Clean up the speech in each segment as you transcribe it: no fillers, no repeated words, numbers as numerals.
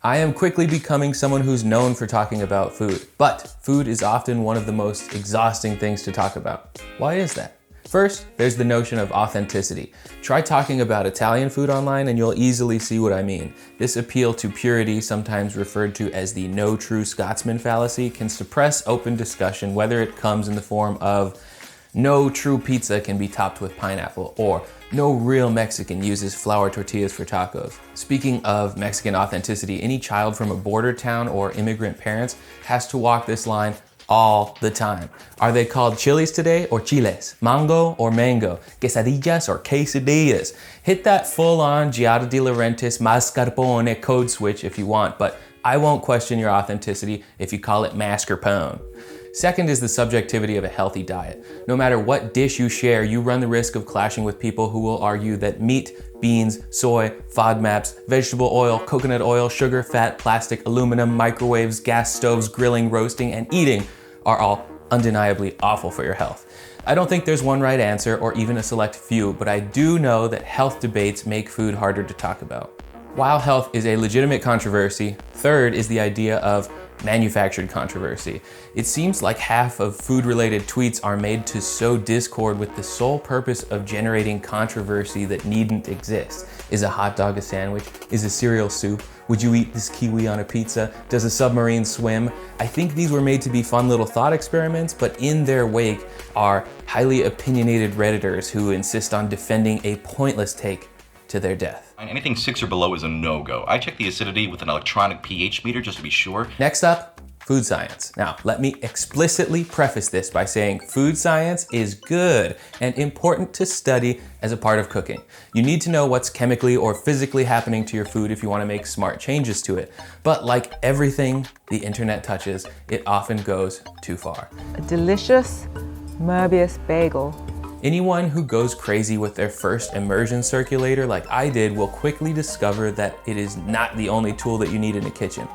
I am quickly becoming someone who's known for talking about food, but food is often one of the most exhausting things to talk about. Why is that? First, there's the notion of authenticity. Try talking about Italian food online and you'll easily see what I mean. This appeal to purity, sometimes referred to as the no true Scotsman fallacy, can suppress open discussion, whether it comes in the form of no true pizza can be topped with pineapple, or no real Mexican uses flour tortillas for tacos. Speaking of Mexican authenticity, any child from a border town or immigrant parents has to walk this line all the time. Are they called chilies today or chiles? Mango or mango? Quesadillas or quesadillas? Hit that full-on Giada de Laurentiis mascarpone code switch if you want, but I won't question your authenticity if you call it mascarpone. Second is the subjectivity of a healthy diet. No matter what dish you share, you run the risk of clashing with people who will argue that meat, beans, soy, FODMAPs, vegetable oil, coconut oil, sugar, fat, plastic, aluminum, microwaves, gas stoves, grilling, roasting, and eating are all undeniably awful for your health. I don't think there's one right answer or even a select few, but I do know that health debates make food harder to talk about. While health is a legitimate controversy, third is the idea of manufactured controversy. It seems like half of food-related tweets are made to sow discord with the sole purpose of generating controversy that needn't exist. Is a hot dog a sandwich? Is a cereal soup? Would you eat this kiwi on a pizza? Does a submarine swim? I think these were made to be fun little thought experiments, but in their wake are highly opinionated Redditors who insist on defending a pointless take to their death. Anything 6 or below is a no-go. I check the acidity with an electronic pH meter just to be sure. Next up, food science. Now, let me explicitly preface this by saying food science is good and important to study as a part of cooking. You need to know what's chemically or physically happening to your food if you want to make smart changes to it. But like everything the internet touches, it often goes too far. A delicious Möbius bagel. Anyone who goes crazy with their first immersion circulator like I did will quickly discover that it is not the only tool that you need in a kitchen.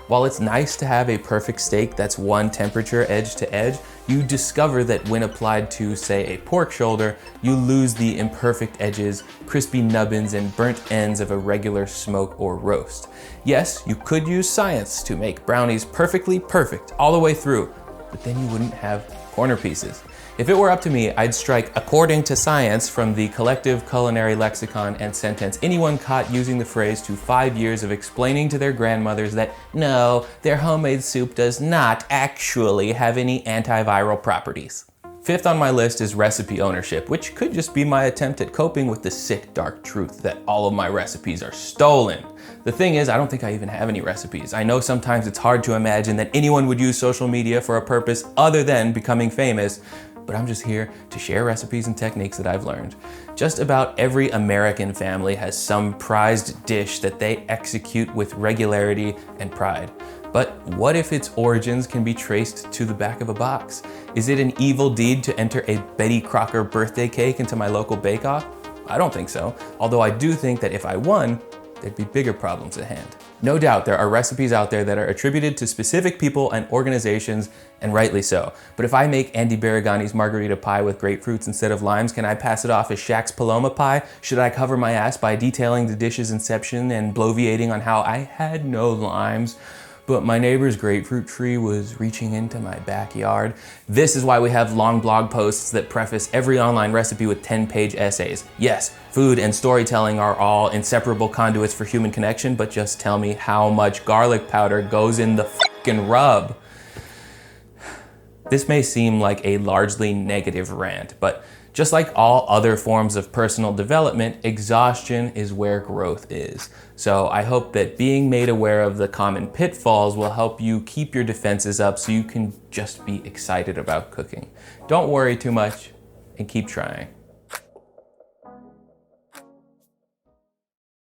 While it's nice to have a perfect steak that's one temperature edge to edge, you discover that when applied to, say, a pork shoulder, you lose the imperfect edges, crispy nubbins, and burnt ends of a regular smoke or roast. Yes, you could use science to make brownies perfectly perfect all the way through, but then you wouldn't have corner pieces. If it were up to me, I'd strike "according to science" from the collective culinary lexicon and sentence anyone caught using the phrase to 5 years of explaining to their grandmothers that no, their homemade soup does not actually have any antiviral properties. Fifth on my list is recipe ownership, which could just be my attempt at coping with the sick, dark truth that all of my recipes are stolen. The thing is, I don't think I even have any recipes. I know sometimes it's hard to imagine that anyone would use social media for a purpose other than becoming famous, but I'm just here to share recipes and techniques that I've learned. Just about every American family has some prized dish that they execute with regularity and pride. But what if its origins can be traced to the back of a box? Is it an evil deed to enter a Betty Crocker birthday cake into my local bake-off? I don't think so, although I do think that if I won, there'd be bigger problems at hand. No doubt there are recipes out there that are attributed to specific people and organizations, and rightly so. But if I make Andy Baragani's margarita pie with grapefruits instead of limes, can I pass it off as Shaq's Paloma pie? Should I cover my ass by detailing the dish's inception and bloviating on how I had no limes, but my neighbor's grapefruit tree was reaching into my backyard? This is why we have long blog posts that preface every online recipe with 10-page essays. Yes, food and storytelling are all inseparable conduits for human connection, but just tell me how much garlic powder goes in the fucking rub. This may seem like a largely negative rant, but just like all other forms of personal development, exhaustion is where growth is. So I hope that being made aware of the common pitfalls will help you keep your defenses up so you can just be excited about cooking. Don't worry too much and keep trying.